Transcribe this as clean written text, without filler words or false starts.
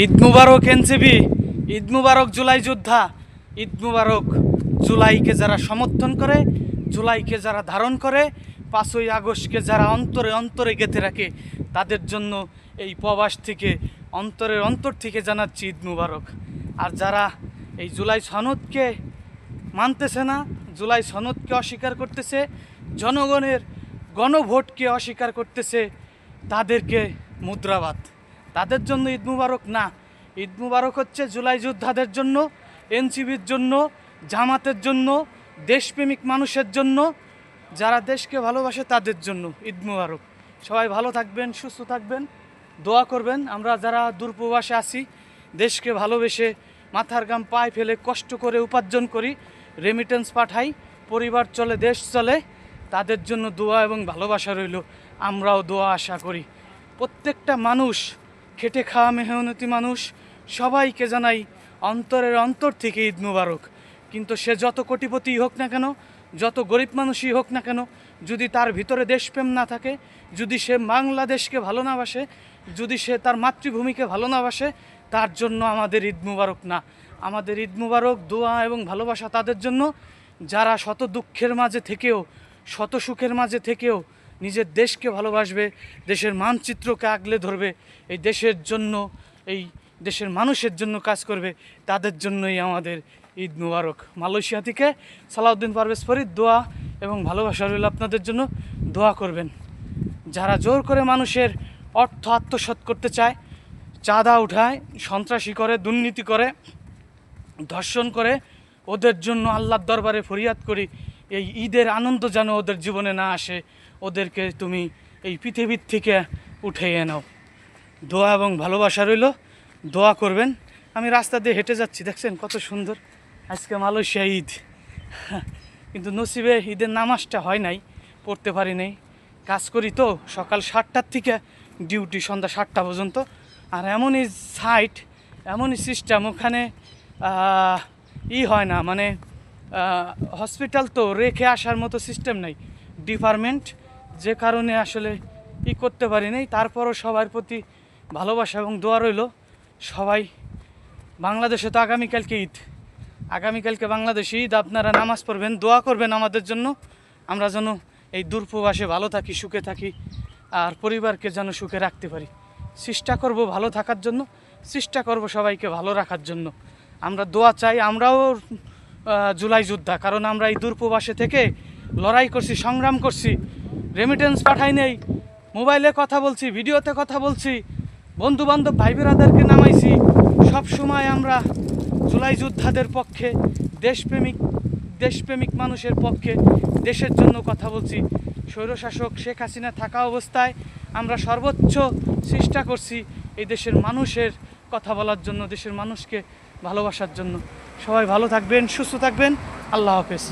ঈদ মুবারক NCP, Eid মুবারক জুলাই যোদ্ধা, ঈদ মুবারক জুলাইকে যারা সমর্থন করে, জুলাইকে যারা ধারণ করে, 5ই আগস্টকে যারা অন্তরে অন্তরে গেঁথে রাখে, তাদের জন্য এই প্রবাস থেকে অন্তরের অন্তর থেকে জানাচ্ছি ঈদ মুবারক। আর যারা এই জুলাই সনদকে মানতেছে না, জুলাই সনদকে অস্বীকার করতেছে, জনগণের গণভোটকে অস্বীকার করতেছে, তাদেরকে মুদ্রাবাদ। তাদের জন্য ঈদ মুবারক না, ঈদ মুবারক হচ্ছে জুলাই যোদ্ধাদের জন্য, এনসিপির জন্য, জামাতের জন্য, দেশপ্রেমিক মানুষের জন্য, যারা দেশকে ভালোবাসে তাদের জন্য ঈদ মুবারক। সবাই ভালো থাকবেন, সুস্থ থাকবেন, দোয়া করবেন। আমরা যারা দূরপ্রবাসে আছি, দেশকে ভালোবেসে মাথার ঘাম পায়ে ফেলে কষ্ট করে উপার্জন করি, রেমিটেন্স পাঠাই, পরিবার চলে, দেশ চলে, তাদের জন্য দোয়া এবং ভালোবাসা রইল। আমরাও দোয়া আশা করি। প্রত্যেকটা মানুষ, খেটে খাওয়া মেহনতি মানুষ, সবাইকে জানাই অন্তরের অন্তর থেকে ঈদ মুবারক। কিন্তু সে যত কোটিপতিই হোক না কেন, যত গরিব মানুষই হোক না কেন, যদি তার ভিতরে দেশপ্রেম না থাকে, যদি সে বাংলাদেশকে ভালো না বাসে, যদি সে তার মাতৃভূমিকে ভালো না বাসে, তার জন্য আমাদের ঈদ মুবারক না। আমাদের ঈদ মুবারক, দোয়া এবং ভালোবাসা তাদের জন্য যারা শত দুঃখের মাঝে থেকেও, শত সুখের মাঝে থেকেও নিজের দেশকে ভালোবাসবে, দেশের মানচিত্রকে আগলে ধরবে, এই দেশের জন্য, এই দেশের মানুষের জন্য কাজ করবে, তাদের জন্যই আমাদের ঈদ মুবারক। মালয়েশিয়া থেকে সালাউদ্দিন পারভেজ ফরিদ, দোয়া এবং ভালোবাসা রইল আপনাদের জন্য, দোয়া করবেন। যারা জোর করে মানুষের অর্থ আত্মসাৎ করতে চায়, চাঁদা উঠায়, সন্ত্রাসী করে, দুর্নীতি করে, ধর্ষণ করে, ওদের জন্য আল্লাহর দরবারে ফরিয়াদ করি, এই ঈদের আনন্দ যেন ওদের জীবনে না আসে, ওদেরকে তুমি এই পৃথিবীর থেকে উঠিয়ে নাও। দোয়া এবং ভালোবাসা রইল, দোয়া করবেন। আমি রাস্তা দিয়ে হেঁটে যাচ্ছি, দেখছেন কত সুন্দর। আজকে মালয়েশিয়া ঈদ, কিন্তু নসিবে ঈদের নামাজটা হয় নাই, পড়তে পারি নাই। কাজ করি তো, সকাল 7টার থেকে ডিউটি সন্ধ্যা 7টা পর্যন্ত। আর এমনই সাইট, এমনই সিস্টেম, ওখানে হয় না, মানে হসপিটাল তো রেখে আসার মতো সিস্টেম নাই, ডিপার্টমেন্ট, যে কারণে আসলে করতে পারি নাই। তারপরও সবার প্রতি ভালোবাসা এবং দোয়া রইল। সবাই, বাংলাদেশে তো আগামীকালকে ঈদ, আগামীকালকে বাংলাদেশে ঈদ, আপনারা নামাজ পড়বেন, দোয়া করবেন আমাদের জন্য, আমরা যেন এই দূরপ্রবাসে ভালো থাকি, সুখে থাকি, আর পরিবারকে যেন সুখে রাখতে পারি। চেষ্টা করব ভালো থাকার জন্য, চেষ্টা করব সবাইকে ভালো রাখার জন্য। আমরা দোয়া চাই, আমরাও জুলাই যোদ্ধা, কারণ আমরা এই দূরপ্রবাসে থেকে লড়াই করছি, সংগ্রাম করছি, রেমিটেন্স পাঠাই নেই, মোবাইলে কথা বলছি, ভিডিওতে কথা বলছি, বন্ধুবান্ধব ভাই বেরাদেরকে নামাইছি। সব সময় আমরা জুলাই যোদ্ধাদের পক্ষে, দেশপ্রেমিক মানুষের পক্ষে, দেশের জন্য কথা বলছি। স্বৈরশাসক শেখ হাসিনা থাকা অবস্থায় আমরা সর্বোচ্চ চেষ্টা করছি এই দেশের মানুষের কথা বলার জন্য, দেশের মানুষকে ভালোবাসার জন্য। সবাই ভালো থাকবেন, সুস্থ থাকবেন, আল্লাহ হাফেজ।